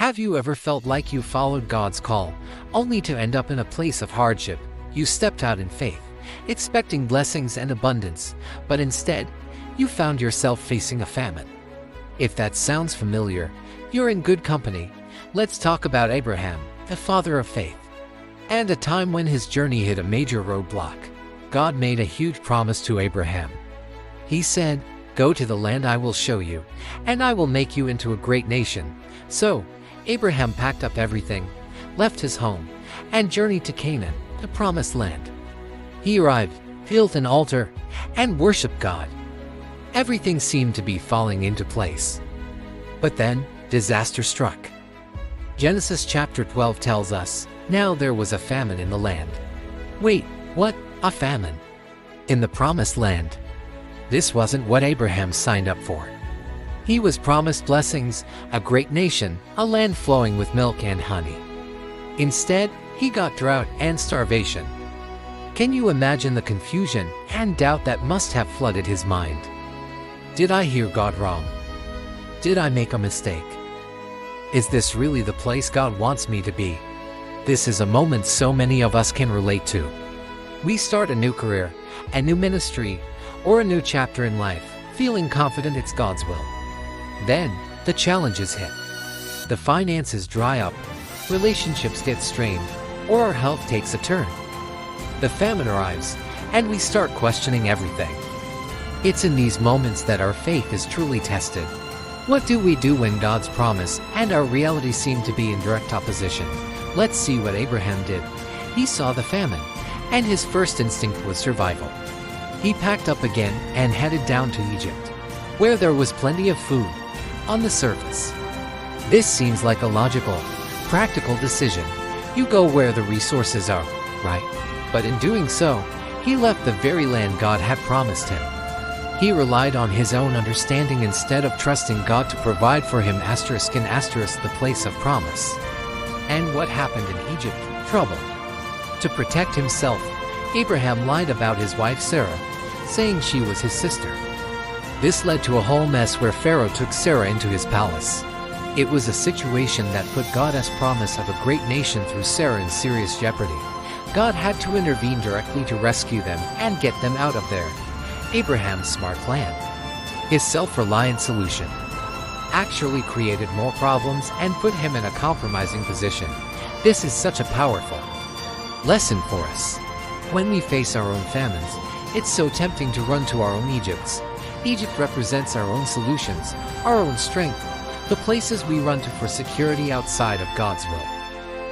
Have you ever felt like you followed God's call, only to end up in a place of hardship? You stepped out in faith, expecting blessings and abundance, but instead, you found yourself facing a famine. If that sounds familiar, you're in good company. Let's talk about Abraham, the father of faith. And a time when his journey hit a major roadblock. God made a huge promise to Abraham. He said, "Go to the land I will show you, and I will make you into a great nation." So, Abraham packed up everything, left his home, and journeyed to Canaan, the promised land. He arrived, built an altar, and worshiped God. Everything seemed to be falling into place. But then, disaster struck. Genesis chapter 12 tells us, "Now there was a famine in the land." Wait, what? A famine? In the promised land? This wasn't what Abraham signed up for. He was promised blessings, a great nation, a land flowing with milk and honey. Instead, he got drought and starvation. Can you imagine the confusion and doubt that must have flooded his mind? Did I hear God wrong? Did I make a mistake? Is this really the place God wants me to be? This is a moment so many of us can relate to. We start a new career, a new ministry, or a new chapter in life, feeling confident it's God's will. Then, the challenges hit. The finances dry up, relationships get strained, or our health takes a turn. The famine arrives, and we start questioning everything. It's in these moments that our faith is truly tested. What do we do when God's promise and our reality seem to be in direct opposition? Let's see what Abraham did. He saw the famine, and his first instinct was survival. He packed up again and headed down to Egypt, where there was plenty of food. On the surface, this seems like a logical, practical decision. You go where the resources are, right? But in doing so, he left the very land God had promised him. He relied on his own understanding instead of trusting God to provide for him *** the place of promise. And what happened in Egypt? Trouble. To protect himself, Abraham lied about his wife Sarah, saying she was his sister. This led to a whole mess where Pharaoh took Sarah into his palace. It was a situation that put God's promise of a great nation through Sarah in serious jeopardy. God had to intervene directly to rescue them and get them out of there. Abraham's smart plan, his self-reliant solution, actually created more problems and put him in a compromising position. This is such a powerful lesson for us. When we face our own famines, it's so tempting to run to our own Egypts. Egypt represents our own solutions, our own strength, the places we run to for security outside of God's will.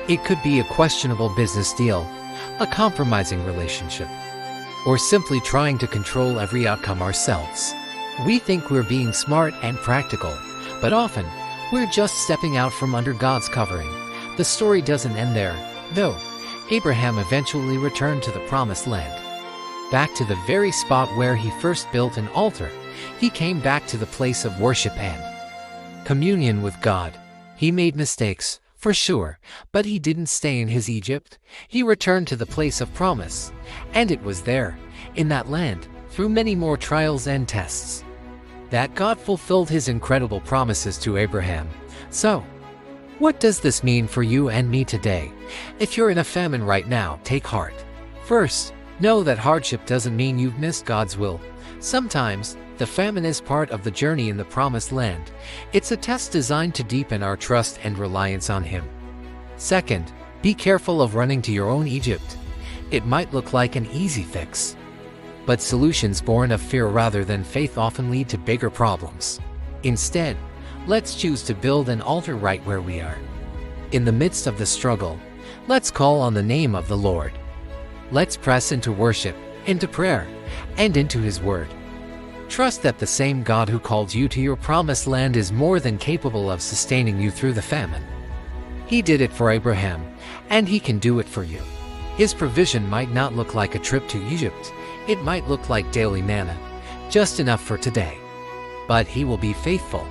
It could be a questionable business deal, a compromising relationship, or simply trying to control every outcome ourselves. We think we're being smart and practical, but often, we're just stepping out from under God's covering. The story doesn't end there, though. Abraham eventually returned to the promised land. Back to the very spot where he first built an altar. He came back to the place of worship and communion with God. He made mistakes, for sure, but he didn't stay in his Egypt. He returned to the place of promise, and it was there, in that land, through many more trials and tests, that God fulfilled his incredible promises to Abraham. So, what does this mean for you and me today? If you're in a famine right now, take heart. First, know that hardship doesn't mean you've missed God's will. Sometimes, the famine is part of the journey in the promised land. It's a test designed to deepen our trust and reliance on Him. Second, be careful of running to your own Egypt. It might look like an easy fix, but solutions born of fear rather than faith often lead to bigger problems. Instead, let's choose to build an altar right where we are. In the midst of the struggle, let's call on the name of the Lord. Let's press into worship, into prayer, and into His Word. Trust that the same God who called you to your promised land is more than capable of sustaining you through the famine. He did it for Abraham, and He can do it for you. His provision might not look like a trip to Egypt. It might look like daily manna, just enough for today. But He will be faithful.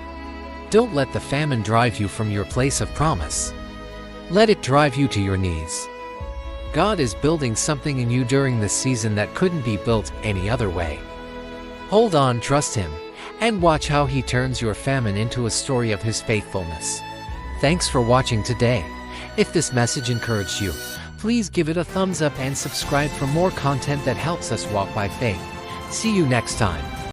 Don't let the famine drive you from your place of promise. Let it drive you to your knees. God is building something in you during this season that couldn't be built any other way. Hold on, trust Him, and watch how He turns your famine into a story of His faithfulness. Thanks for watching today. If this message encouraged you, please give it a thumbs up and subscribe for more content that helps us walk by faith. See you next time.